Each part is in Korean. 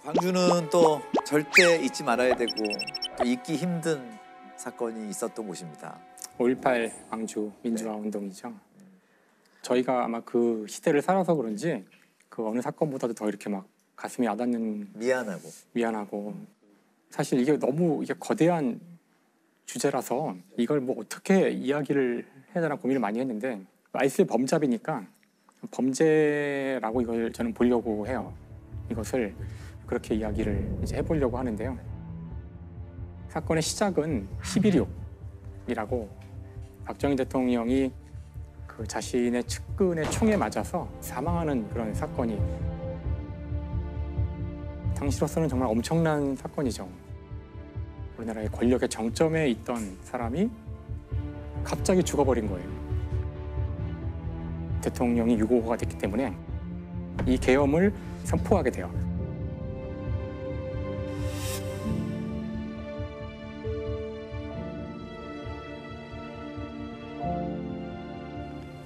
광주는 또 절대 잊지 말아야 되고 또 잊기 힘든 사건이 있었던 곳입니다. 5.18 광주 민주화 운동이죠. 저희가 아마 그 시대를 살아서 그런지 그 어느 사건보다도 더 이렇게 막 가슴이 와닿는, 미안하고 사실 이게 너무 거대한 주제라서 이걸 뭐 어떻게 이야기를 해야 되나 고민을 많이 했는데, 아이스의 범잡이니까 범죄라고 이걸 저는 보려고 해요. 이것을 그렇게 이야기를 이제 해보려고 하는데요. 사건의 시작은 11.6이라고 박정희 대통령이 그 자신의 측근의 총에 맞아서 사망하는 그런 사건이, 당시로서는 정말 엄청난 사건이죠. 우리나라의 권력의 정점에 있던 사람이 갑자기 죽어버린 거예요. 대통령이 유고가 됐기 때문에 이 계엄을 선포하게 돼요.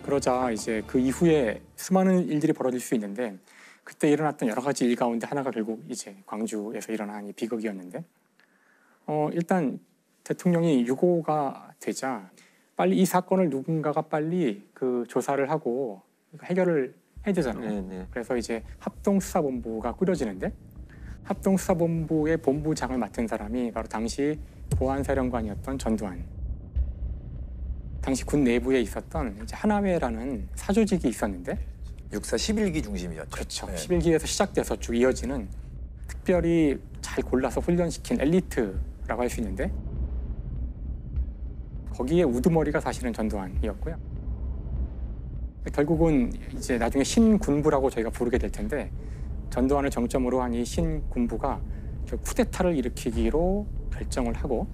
그러자 이제 그 이후에 수많은 일들이 벌어질 수 있는데, 그때 일어났던 여러 가지 일 가운데 하나가 결국 이제 광주에서 일어난 이 비극이었는데, 일단 대통령이 유고가 되자 빨리 이 사건을 누군가가 빨리 그 조사를 하고 해결을 해야 되잖아요. 네네. 그래서 이제 합동수사본부가 꾸려지는데, 합동수사본부의 본부장을 맡은 사람이 바로 당시 보안사령관이었던 전두환. 당시 군 내부에 있었던 이제 하나회라는 사조직이 있었는데, 육사 11기 중심이었죠. 그렇죠. 네. 11기에서 시작돼서 쭉 이어지는 특별히 잘 골라서 훈련시킨 엘리트라고 할 수 있는데, 거기에 우두머리가 사실은 전두환이었고요. 결국은 이제 나중에 신군부라고 저희가 부르게 될 텐데, 전두환을 정점으로 한 이 신군부가 쿠데타를 일으키기로 결정을 하고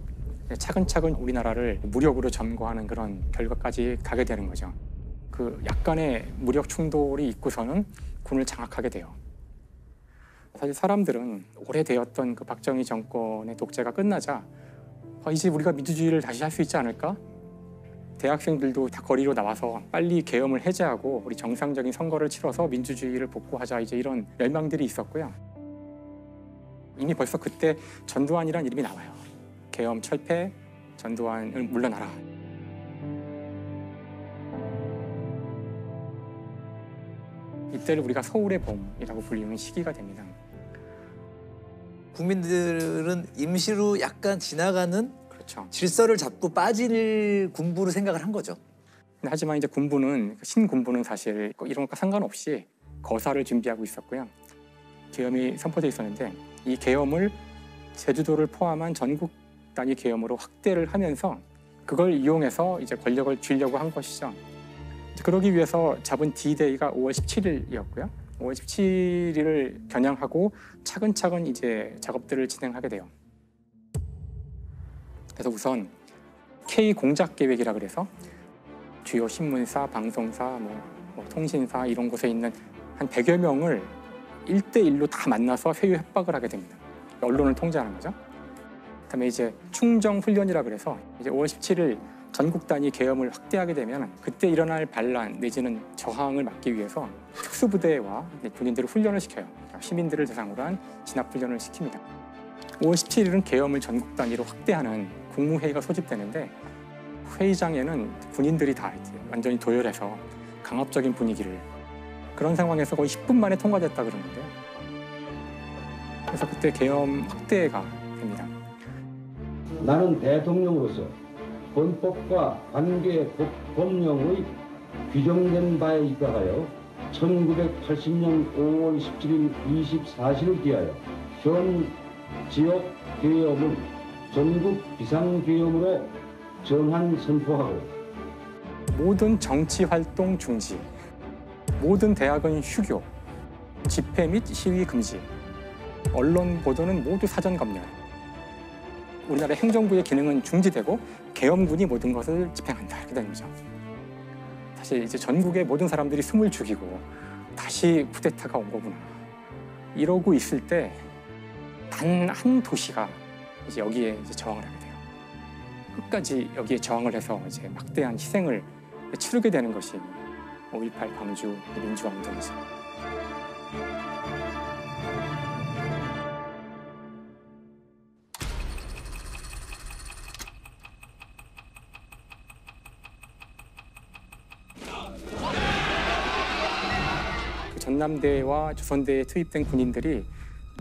차근차근 우리나라를 무력으로 점거하는 그런 결과까지 가게 되는 거죠. 그 약간의 무력 충돌이 있고서는 군을 장악하게 돼요. 사실 사람들은 오래되었던 그 박정희 정권의 독재가 끝나자 이제 우리가 민주주의를 다시 할 수 있지 않을까? 대학생들도 다 거리로 나와서 빨리 계엄을 해제하고 우리 정상적인 선거를 치러서 민주주의를 복구하자, 이제 이런 열망들이 있었고요. 이미 벌써 그때 전두환이란 이름이 나와요. 계엄 철폐, 전두환을 물러나라. 이때를 우리가 서울의 봄이라고 불리는 시기가 됩니다. 국민들은 임시로 약간 지나가는, 그렇죠, 질서를 잡고 빠질 군부로 생각을 한 거죠. 하지만 이제 군부는, 신군부는 사실 이런 것과 상관없이 거사를 준비하고 있었고요. 계엄이 선포돼 있었는데, 이 계엄을 제주도를 포함한 전국 단위 계엄으로 확대를 하면서 그걸 이용해서 이제 권력을 쥐려고 한 것이죠. 그러기 위해서 잡은 D-Day가 5월 17일이었고요. 5월 17일을 겨냥하고 차근차근 이제 작업들을 진행하게 돼요. 그래서 우선 K 공작 계획이라 그래서 주요 신문사, 방송사, 뭐 통신사 이런 곳에 있는 한 100여 명을 1대1로 다 만나서 회유 협박을 하게 됩니다. 언론을 통제하는 거죠. 그다음에 이제 충정 훈련이라 그래서 이제 5월 17일 전국 단위 계엄을 확대하게 되면 그때 일어날 반란 내지는 저항을 막기 위해서 특수부대와 군인들을 훈련을 시켜요. 시민들을 대상으로 한 진압 훈련을 시킵니다. 5월 17일은 계엄을 전국 단위로 확대하는 국무회의가 소집되는데, 회의장에는 군인들이 다 이제 완전히 도열해서 강압적인 분위기를, 그런 상황에서 거의 10분 만에 통과됐다 그러는데요. 그래서 그때 계엄 확대가 됩니다. 나는 대통령으로서 헌법과 관계 법령의 규정된 바에 입각하여 1980년 5월 17일 24시를 기하여 현 지역 계엄을 전국 비상계엄으로 정한 선포하고, 모든 정치활동 중지, 모든 대학은 휴교, 집회 및 시위 금지, 언론 보도는 모두 사전 검열, 우리나라 행정부의 기능은 중지되고 계엄군이 모든 것을 집행한다, 이렇게 되는 거죠. 사실 이제 전국의 모든 사람들이 숨을 죽이고 다시 쿠데타가 온 거구나, 이러고 있을 때 단 한 도시가 이제 여기에 이제 저항을 하게 돼요. 끝까지 여기에 저항을 해서 이제 막대한 희생을 치르게 되는 것이 5.18 광주 민주화 운동이죠. 전남대와 조선대에 투입된 군인들이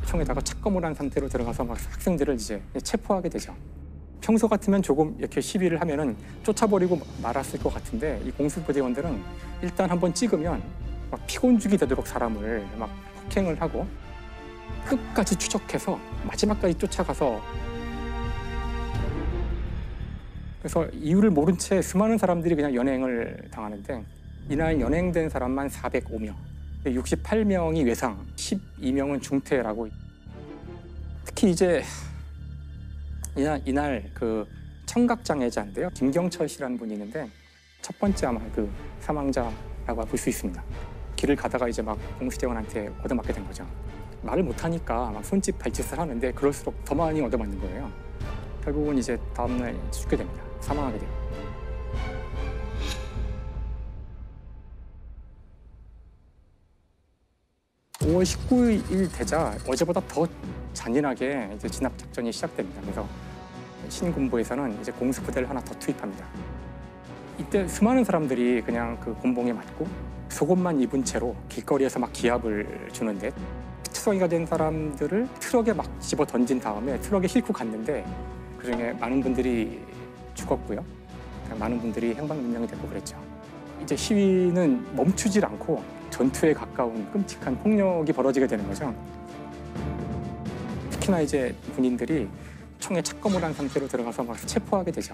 총에다가 착검을 한 상태로 들어가서 막 학생들을 이제 체포하게 되죠. 평소 같으면 조금 이렇게 시위를 하면은 쫓아버리고 말았을 것 같은데 이 공수부대원들은 일단 한번 찍으면 막 피곤죽이 되도록 사람을 막 폭행을 하고 끝까지 추적해서 마지막까지 쫓아가서, 그래서 이유를 모른 채 수많은 사람들이 그냥 연행을 당하는데 이날 연행된 사람만 405명, 68명이 외상, 12명은 중태라고. 특히 이제 이날 그 청각장애자인데요, 김경철 씨라는 분이 있는데 첫 번째 아마 그 사망자라고 볼 수 있습니다. 길을 가다가 이제 막 공수대원한테 얻어맞게 된 거죠. 말을 못하니까 막 손짓 발짓을 하는데 그럴수록 더 많이 얻어맞는 거예요. 결국은 이제 다음날 죽게 됩니다. 사망하게 돼요. (5월 19일) 되자 어제보다 더 잔인하게 이제 진압 작전이 시작됩니다. 그래서 신군부에서는 이제 공수부대를 하나 더 투입합니다. 이때 수많은 사람들이 그냥 그 곤봉에 맞고 속옷만 입은 채로 길거리에서 막 기합을 주는데, 투성이가 된 사람들을 트럭에 막 집어 던진 다음에 트럭에 싣고 갔는데 그중에 많은 분들이 죽었고요. 많은 분들이 행방불명이 되고 그랬죠. 이제 시위는 멈추질 않고 전투에 가까운 끔찍한 폭력이 벌어지게 되는 거죠. 특히나 이제 군인들이 총에 착검을 한 상태로 들어가서 막 체포하게 되죠.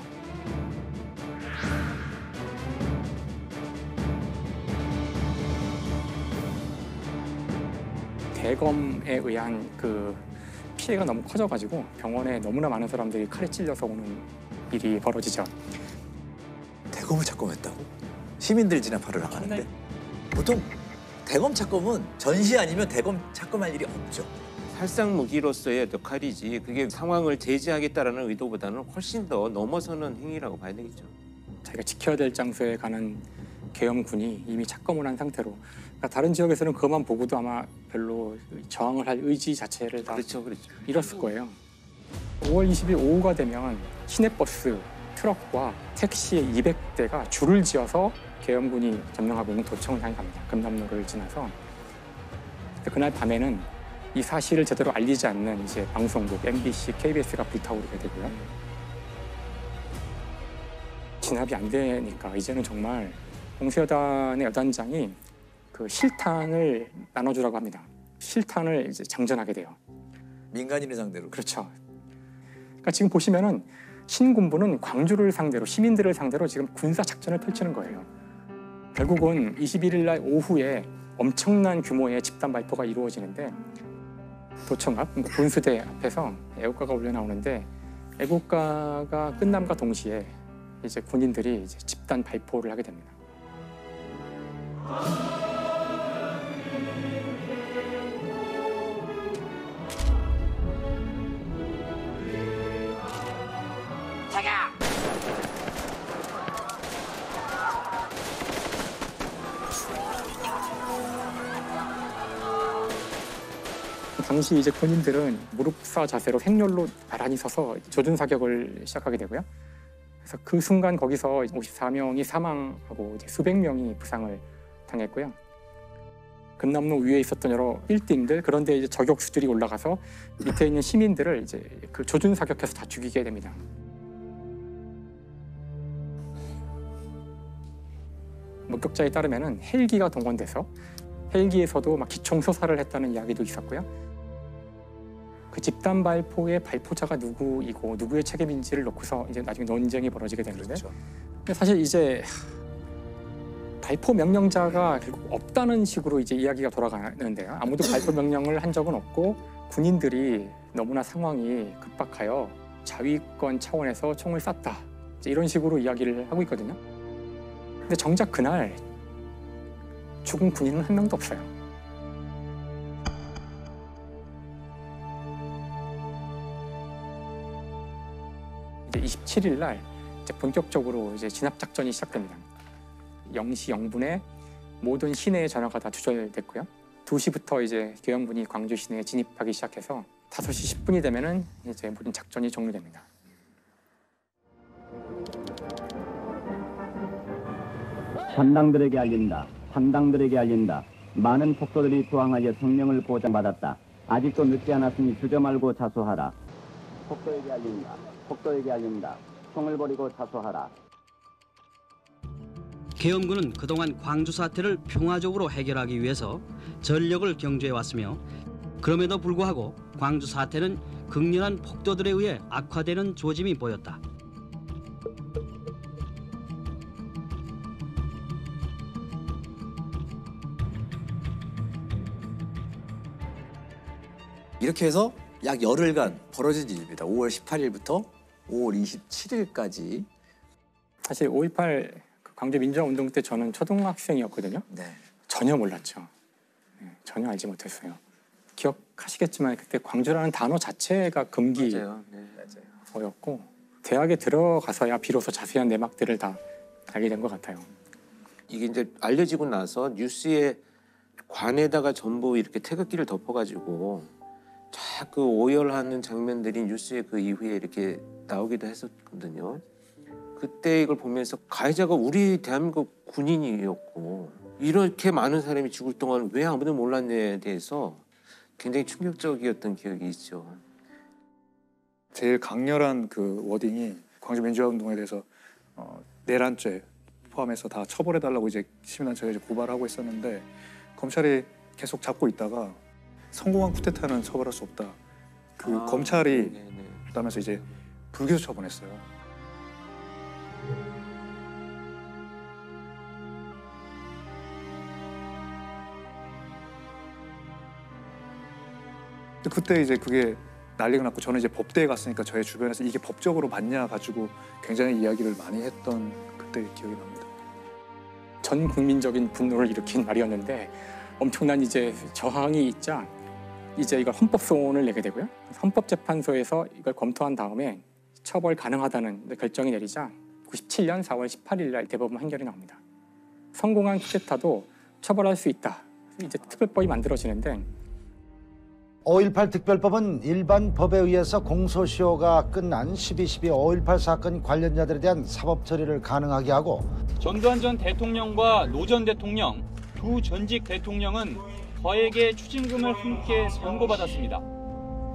대검에 의한 그 피해가 너무 커져가지고 병원에 너무나 많은 사람들이 칼에 찔려서 오는 일이 벌어지죠. 대검을 착검했다고? 시민들 진압하러 나가는데? 보통 대검 착검은 전시 아니면 대검 착검할 일이 없죠. 살상 무기로서의 역할이지 그게 상황을 제지하겠다라는 의도보다는 훨씬 더 넘어서는 행위라고 봐야 되겠죠. 자기가 지켜야 될 장소에 가는 계엄군이 이미 착검을 한 상태로, 그러니까 다른 지역에서는 그것만 보고도 아마 별로 저항을 할 의지 자체를 다 그렇죠. 잃었을 거예요. 5월 20일 오후가 되면 시내버스, 트럭과 택시의 200대가 줄을 지어서 계엄군이 점령하고 있는 도청을 향해 갑니다. 금남로를 지나서. 그날 밤에는 이 사실을 제대로 알리지 않는 이제 방송국, MBC, KBS가 불타오르게 되고요. 진압이 안 되니까 이제는 정말 공수여단의 여단장이 그 실탄을 나눠주라고 합니다. 실탄을 이제 장전하게 돼요. 민간인을 상대로. 그렇죠. 그러니까 지금 보시면은 신군부는 광주를 상대로, 시민들을 상대로 지금 군사 작전을 펼치는 거예요. 결국은 21일 날 오후에 엄청난 규모의 집단 발포가 이루어지는데, 도청 앞, 그러니까 군수대 앞에서 애국가가 울려 나오는데, 애국가가 끝남과 동시에 이제 군인들이 이제 집단 발포를 하게 됩니다. 당시 이제 군인들은 무릎사 자세로 횡렬로 나란히 서서 조준 사격을 시작하게 되고요. 그래서 그 순간 거기서 54명이 사망하고 이제 수백 명이 부상을 당했고요. 금남로 위에 있었던 여러 빌딩들, 그런데 이제 저격수들이 올라가서 밑에 있는 시민들을 이제 그 조준 사격해서 다 죽이게 됩니다. 목격자에 따르면은 헬기가 동원돼서 헬기에서도 막 기총 소사를 했다는 이야기도 있었고요. 그 집단 발포의 발포자가 누구이고 누구의 책임인지를 놓고서 이제 나중에 논쟁이 벌어지게 되는데, 그렇죠. 근데 사실 이제 발포 명령자가 결국 없다는 식으로 이제 이야기가 돌아가는데요. 아무도 발포 명령을 한 적은 없고 군인들이 너무나 상황이 급박하여 자위권 차원에서 총을 쐈다, 이제 이런 식으로 이야기를 하고 있거든요. 근데 정작 그날 죽은 군인은 한 명도 없어요. 이제 27일 날 이제 본격적으로 이제 진압 작전이 시작됩니다. 0시 0분에 모든 시내의 전화가 다 두절됐고요. 2시부터 이제 계엄군이 광주 시내에 진입하기 시작해서 5시 10분이 되면은 이제 모든 작전이 종료됩니다. 산당들에게 알린다. 상당들에게 알린다. 많은 폭도들이 투항하여 생명을 보장받았다. 아직도 늦지 않았으니 주저 말고 자수하라. 폭도에게 알린다. 폭도에게 알린다. 총을 버리고 자수하라. 계엄군은 그동안 광주 사태를 평화적으로 해결하기 위해서 전력을 경주해왔으며 그럼에도 불구하고 광주 사태는 극렬한 폭도들에 의해 악화되는 조짐이 보였다. 이렇게 해서 약 열흘간 벌어진 일입니다. 5월 18일부터 5월 27일까지. 사실 5.18 광주 민주화운동 때 저는 초등학생이었거든요. 네. 전혀 몰랐죠. 전혀 알지 못했어요. 기억하시겠지만 그때 광주라는 단어 자체가 금기어였고 맞아요. 네. 대학에 들어가서야 비로소 자세한 내막들을 다 알게 된 것 같아요. 이게 이제 알려지고 나서 뉴스에 관에다가 전부 이렇게 태극기를 덮어가지고 자꾸 오열하는 장면들이 뉴스에 그 이후에 이렇게 나오기도 했었거든요. 그때 이걸 보면서 가해자가 우리 대한민국 군인이었고 이렇게 많은 사람이 죽을 동안 왜 아무도 몰랐냐에 대해서 굉장히 충격적이었던 기억이 있죠. 제일 강렬한 그 워딩이 광주 민주화운동에 대해서 내란죄 포함해서 다 처벌해달라고 이제 시민단체가 이제 고발하고 있었는데 검찰이 계속 잡고 있다가 성공한 쿠데타는 처벌할 수 없다. 검찰이 그러면서 이제 불기소 처분했어요. 그때 이제 그게 난리가 났고 저는 이제 법대에 갔으니까 저의 주변에서 이게 법적으로 맞냐 가지고 굉장히 이야기를 많이 했던 그때 기억이 납니다. 전 국민적인 분노를 일으킨 말이었는데 엄청난 이제 저항이 있자 이제 이걸 헌법소원을 내게 되고요. 헌법재판소에서 이걸 검토한 다음에 처벌 가능하다는 결정이 내리자 97년 4월 18일 날 대법원 판결이 나옵니다. 성공한 쿠데타도 처벌할 수 있다. 이제 특별법이 만들어지는데 5.18 특별법은 일반 법에 의해서 공소시효가 끝난 12.12 5.18 사건 관련자들에 대한 사법 처리를 가능하게 하고 전두환 전 대통령과 노 전 대통령 두 전직 대통령은 거액의 추징금을 함께 선고받았습니다.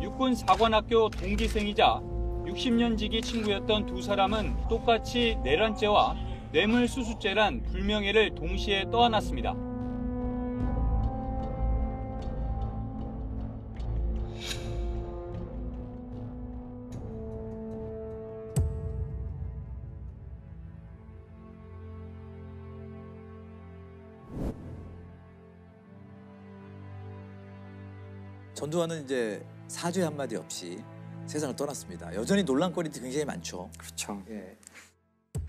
육군 사관학교 동기생이자 60년 지기 친구였던 두 사람은 똑같이 내란죄와 뇌물수수죄란 불명예를 동시에 떠안았습니다. 전두환은 이제 사죄 한마디 없이 세상을 떠났습니다. 여전히 논란거리도 굉장히 많죠. 그렇죠. 예.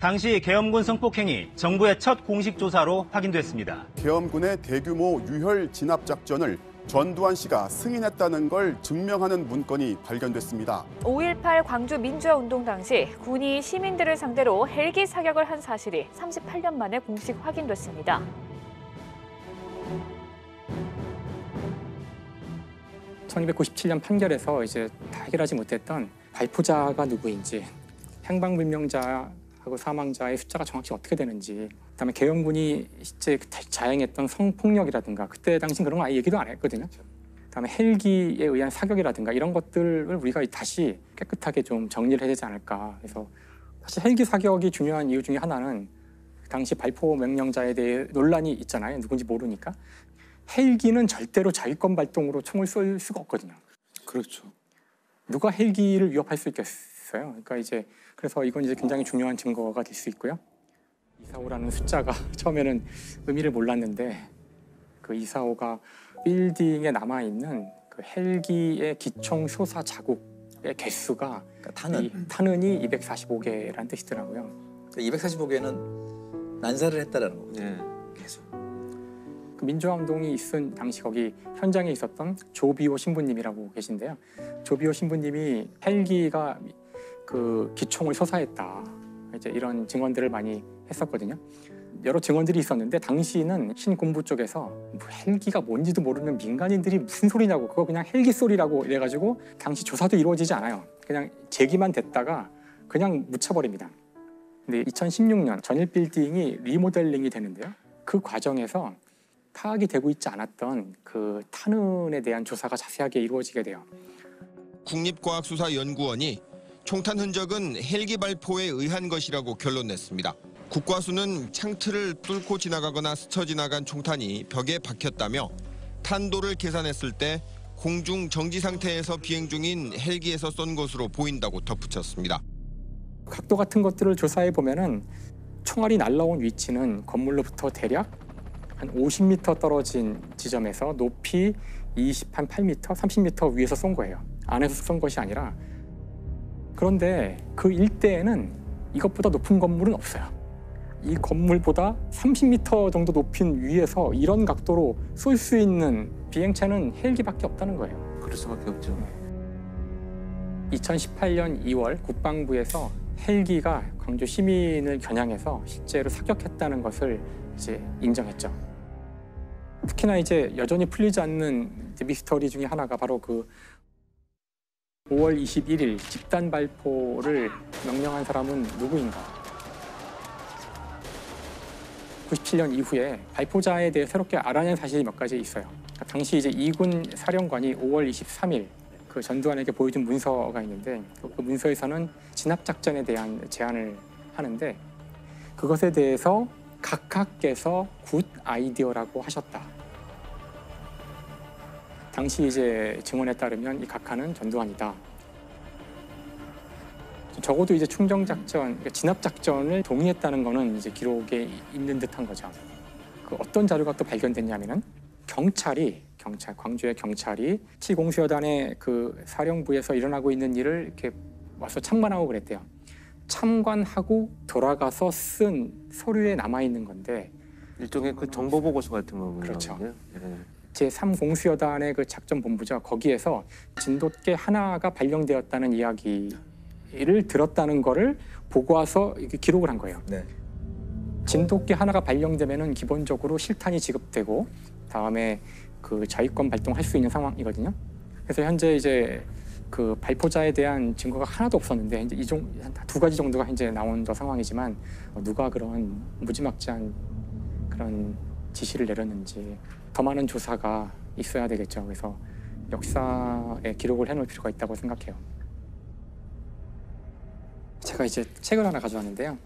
당시 계엄군 성폭행이 정부의 첫 공식 조사로 확인됐습니다. 계엄군의 대규모 유혈 진압 작전을 전두환 씨가 승인했다는 걸 증명하는 문건이 발견됐습니다. 5.18 광주 민주화운동 당시 군이 시민들을 상대로 헬기 사격을 한 사실이 38년 만에 공식 확인됐습니다. (1997년) 판결에서 이제 다 해결하지 못했던 발포자가 누구인지, 행방불명자하고 사망자의 숫자가 정확히 어떻게 되는지, 그다음에 계엄군이 실제 자행했던 성폭력이라든가 그때 당시 그런 거 아예 얘기도 안 했거든요. 그다음에 헬기에 의한 사격이라든가 이런 것들을 우리가 다시 깨끗하게 좀 정리를 해야 되지 않을까. 그래서 사실 헬기 사격이 중요한 이유 중에 하나는 당시 발포 명령자에 대해 논란이 있잖아요. 누군지 모르니까. 헬기는 절대로 자위권 발동으로 총을 쏠 수가 없거든요. 그렇죠. 누가 헬기를 위협할 수 있겠어요? 그러니까 이제 그래서 이건 이제 굉장히 중요한 증거가 될 수 있고요. 245라는 숫자가 처음에는 의미를 몰랐는데 그 245가 빌딩에 남아 있는 그 헬기의 기총 솟아 자국의 개수가 그러니까 탄은이 245개라는 뜻이더라고요. 245개는 난사를 했다라는 거거든요. 네. 계속. 그 민주화운동이 있은 당시 거기 현장에 있었던 조비오 신부님이라고 계신데요. 조비오 신부님이 헬기가 그 기총을 솟아했다. 이제 이런 증언들을 많이 했었거든요. 여러 증언들이 있었는데 당시는 신군부 쪽에서 뭐 헬기가 뭔지도 모르는 민간인들이 무슨 소리냐고, 그거 그냥 헬기 소리라고 이래가지고 당시 조사도 이루어지지 않아요. 그냥 제기만 됐다가 그냥 묻혀버립니다. 근데 2016년 전일 빌딩이 리모델링이 되는데요. 그 과정에서 파악이 되고 있지 않았던 그 탄흔에 대한 조사가 자세하게 이루어지게 돼요. 국립과학수사연구원이 총탄 흔적은 헬기 발포에 의한 것이라고 결론냈습니다. 국과수는 창틀을 뚫고 지나가거나 스쳐 지나간 총탄이 벽에 박혔다며 탄도를 계산했을 때 공중 정지 상태에서 비행 중인 헬기에서 쏜 것으로 보인다고 덧붙였습니다. 각도 같은 것들을 조사해 보면은 총알이 날라온 위치는 건물로부터 대략 한 50m 떨어진 지점에서 높이 28m, 30m 위에서 쏜 거예요. 안에서 쏜 것이 아니라. 그런데 그 일대에는 이것보다 높은 건물은 없어요. 이 건물보다 30m 정도 높인 위에서 이런 각도로 쏠 수 있는 비행체는 헬기밖에 없다는 거예요. 그럴 수밖에 없죠. 2018년 2월 국방부에서 헬기가 광주 시민을 겨냥해서 실제로 사격했다는 것을 이제 인정했죠. 특히나 이제 여전히 풀리지 않는 이제 미스터리 중에 하나가 바로 그 5월 21일 집단 발포를 명령한 사람은 누구인가? 97년 이후에 발포자에 대해 새롭게 알아낸 사실이 몇 가지 있어요. 당시 이제 이군 사령관이 5월 23일 그 전두환에게 보여준 문서가 있는데 그 문서에서는 진압작전에 대한 제안을 하는데 그것에 대해서 각하께서 굿 아이디어라고 하셨다. 당시 이제 증언에 따르면 이 각하는 전두환이다. 적어도 이제 충정작전, 그러니까 진압작전을 동의했다는 거는 이제 기록에 있는 듯한 거죠. 그 어떤 자료가 또 발견됐냐면은 광주의 경찰이 7공수여단의 그 사령부에서 일어나고 있는 일을 이렇게 와서 참관하고 그랬대요. 참관하고 돌아가서 쓴 서류에 남아 있는 건데 일종의 그 정보 보고서 같은 거군요. 그렇죠. 네. 제3공수여단의 그 작전본부죠. 거기에서 진돗개 하나가 발령되었다는 이야기를 들었다는 거를 보고 와서 이렇게 기록을 한 거예요. 네. 진돗개 하나가 발령되면은 기본적으로 실탄이 지급되고 다음에 그 자위권 발동할 수 있는 상황이거든요. 그래서 현재 이제 그 발포자에 대한 증거가 하나도 없었는데 이제 두 가지 정도가 이제 나온 상황이지만 누가 그런 무지막지한 그런 지시를 내렸는지 더 많은 조사가 있어야 되겠죠. 그래서 역사에 기록을 해놓을 필요가 있다고 생각해요. 제가 이제 책을 하나 가져왔는데요.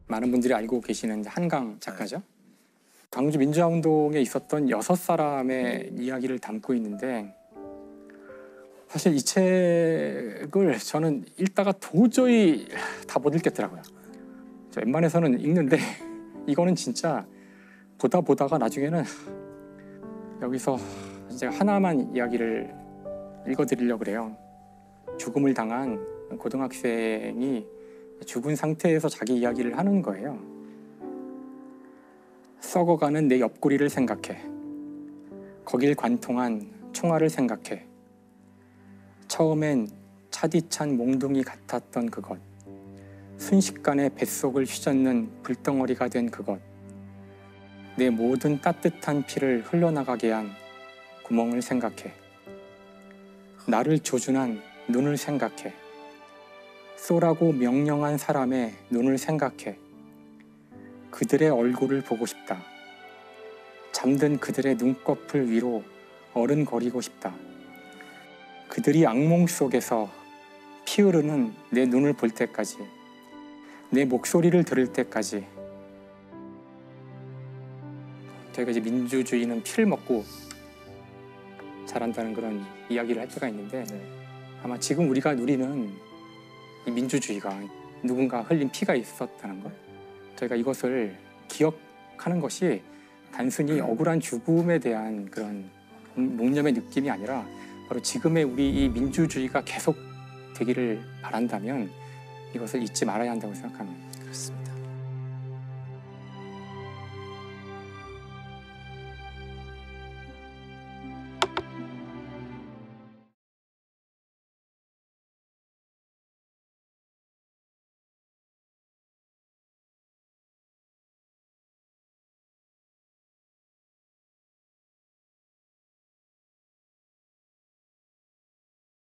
많은 분들이 알고 계시는 한강 작가죠. 광주 민주화운동에 있었던 6사람의 이야기를 담고 있는데 사실 이 책을 저는 읽다가 도저히 다 못 읽겠더라고요. 저 웬만해서는 읽는데 이거는 진짜 보다가 나중에는 여기서 제가 하나만 이야기를 읽어드리려고 그래요. 죽음을 당한 고등학생이 죽은 상태에서 자기 이야기를 하는 거예요. 썩어가는 내 옆구리를 생각해. 거길 관통한 총알을 생각해. 처음엔 차디찬 몽둥이 같았던 그것. 순식간에 뱃속을 휘젓는 불덩어리가 된 그것. 내 모든 따뜻한 피를 흘러나가게 한 구멍을 생각해. 나를 조준한 눈을 생각해. 쏘라고 명령한 사람의 눈을 생각해. 그들의 얼굴을 보고 싶다. 잠든 그들의 눈꺼풀 위로 어른거리고 싶다. 그들이 악몽 속에서 피 흐르는 내 눈을 볼 때까지, 내 목소리를 들을 때까지. 저희가 이제 민주주의는 피를 먹고 자란다는 그런 이야기를 할 때가 있는데 아마 지금 우리가 누리는 이 민주주의가 누군가 흘린 피가 있었다는 것, 저희가 이것을 기억하는 것이 단순히 억울한 죽음에 대한 그런 묵념의 느낌이 아니라 바로 지금의 우리 이 민주주의가 계속 되기를 바란다면 이것을 잊지 말아야 한다고 생각합니다.